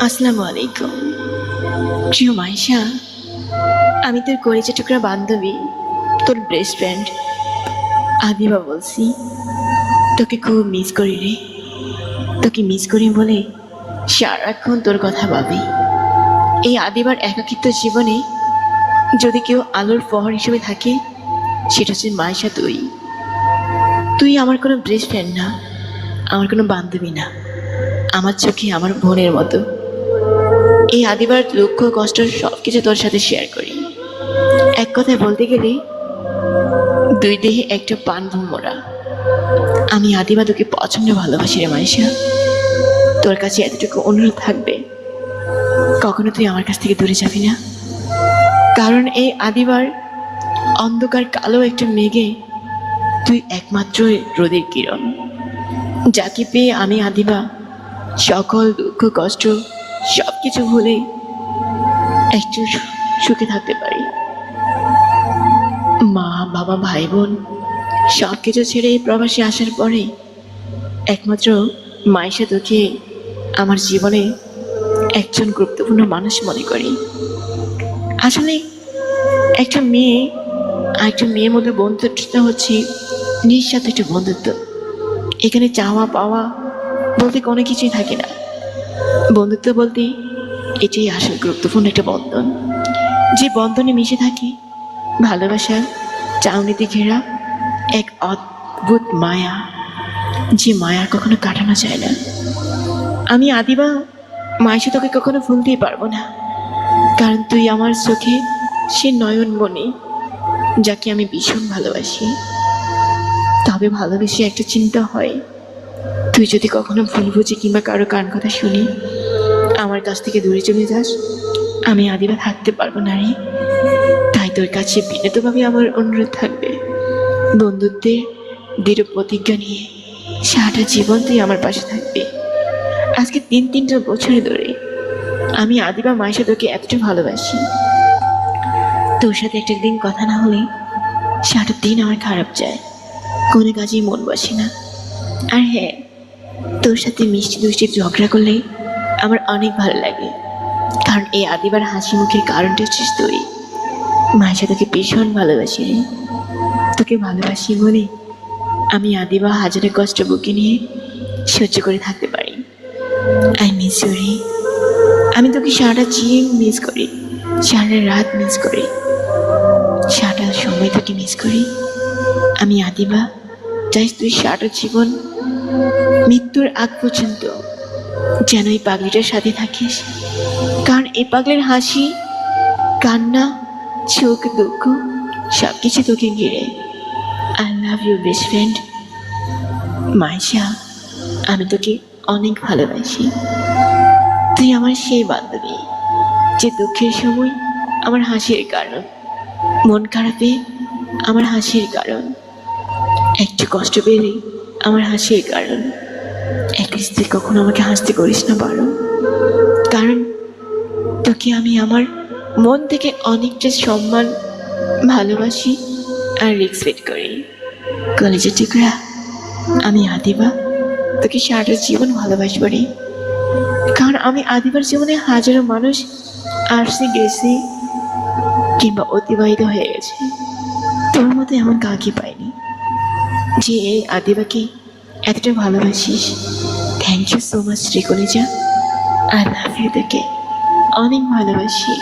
আসসালামু আলাইকুম। প্রিয় মাইশা, আমি তোর কলেজের টুকরা বান্ধবী, তোর বেস্ট ফ্রেন্ড আদিবা বলছি। তোকে খুব মিস করি রে। তোকে মিস করি বলে সারাক্ষণ তোর কথা ভাবি। এই আদিবার একাকিত্ব জীবনে যদি কেউ আলোর প্রহর হিসেবে থাকে, সেটা হচ্ছে মাইশা। তুই তুই আমার কোনো বেস্ট ফ্রেন্ড না, আমার কোনো বান্ধবী না, আমার চোখে আমার বোনের মতো। এই আদিবার দুঃখ কষ্ট সবকিছু তোর সাথে শেয়ার করি। এক কথায় বলতে গেলে দুই দেহে একটা পান ভোমরা। আমি আদিবা তোকে প্রচন্ড ভালোবাসি রে মাইশা। তোর কাছে এতটুকু অনুরোধ থাকবে, কখনো তুই আমার কাছ থেকে দূরে যাবি না। কারণ এই আদিবার অন্ধকার কালো একটা মেঘে তুই একমাত্র রোদের কিরণ, যাকে পেয়ে আমি আদিবা সকল দুঃখ কষ্ট সবকিছু ভুলে একটু সুখে থাকতে পারি। মা বাবা ভাই বোন সবকিছু ছেড়ে এই প্রবাসে আসার পরে একমাত্র মাইশা তোকে আমার জীবনে একজন গুরুত্বপূর্ণ মানুষ মনে করি। আসলে একটা মেয়ে আর একটা মেয়ের মধ্যে বন্ধুত্বটা হচ্ছে নিঃস্বার্থ একটা বন্ধুত্ব। এখানে চাওয়া পাওয়া বলতে কোনো কিছুই থাকে না। বন্ধুত্ব বলতে এটাই আসল গুরুত্বপূর্ণ একটা বন্ধন, যে বন্ধনে মিশে থাকে ভালোবাসা চাউনিতে ঘেরা এক অদ্ভুত মায়া, যে মায়া কখনো কাটানো যায় না। আমি আদিবা মায়ের তোকে কখনো ভুলতেই পারবো না, কারণ তুই আমার চোখে সে নয়নমণি, যাকে আমি ভীষণ ভালোবাসি। তবে ভালোবেসে একটা চিন্তা হয়, তুই যদি কখনো ভুল বুঝি কিংবা কারো কান কথা শুনি আমার কাছ থেকে দূরে চলে যাস, আমি আদিবা থাকতে পারবো না রে। তাই তোর কাছে বিনীতভাবে আমার অনুরোধ থাকবে, বন্ধুত্বের দৃঢ় প্রতিজ্ঞা নিয়ে সারাটা জীবন তুই আমার পাশে থাকবে। আজকে তিনটা বছর ধরে আমি আদিবা মায়ের তোকে এতটা ভালোবাসি। তোর সাথে একটা দিন কথা না হলে সারাটা দিন আমার খারাপ যায়, কোনো কাজেই মন বসে না। আর হ্যাঁ, তোর সাথে মিষ্টি দুষ্টি ঝগড়া করলে আমার অনেক ভালো লাগে, কারণ এই আদিবার হাসি মুখের কারণটা হচ্ছিস তুই। মায়ের তোকে ভীষণ ভালোবাসি রে। তোকে ভালোবাসি বলে আমি আদিবা হাজারে কষ্ট বুকে নিয়ে সহ্য করে থাকতে পারি। আই মিস ইউ রে। আমি তোকে সারাটা জীবন মিস করি, সারা রাত মিস করি, সারাটা সময় তোকে মিস করি। আমি আদিবা চাই তুই সারাটা জীবন মৃত্যুর আগ পর্যন্ত যেন এই পাগলিটার সাথে থাকিস, কারণ এই পাগলের হাসি কান্না চোখ দুঃখ সবকিছু তোকে ঘিরে। I love you best friend Maisha. আমি তোকে অনেক ভালোবাসি। তুই আমার সেই বান্ধবী, যে দুঃখের সময় আমার হাসির কারণ, মন খারাপে আমার হাসির কারণ, একটু কষ্ট পেলে আমার হাসির কারণ। অ্যাটলিস্ট তুই কখনো আমাকে হাসতে করিস না বারো, কারণ তোকে আমি আমার মন থেকে অনেকটা সম্মান ভালোবাসি আর রেসপেক্ট করি। কলেজের টুকরা আমি আদিবা তোকে সারাটা জীবন ভালোবাসবো রে, কারণ আমি আদিবার জীবনে হাজারো মানুষ আসছে গেছে কিংবা অতিবাহিত হয়ে গেছে, তোর মতো এমন কাউকে পাইনি যে এই আদিবাকে এতটা ভালোবাসিস। থ্যাংক ইউ সো মাচ রে কলেজা। আই লাভ ইউ, তোকে অনেক ভালোবাসি।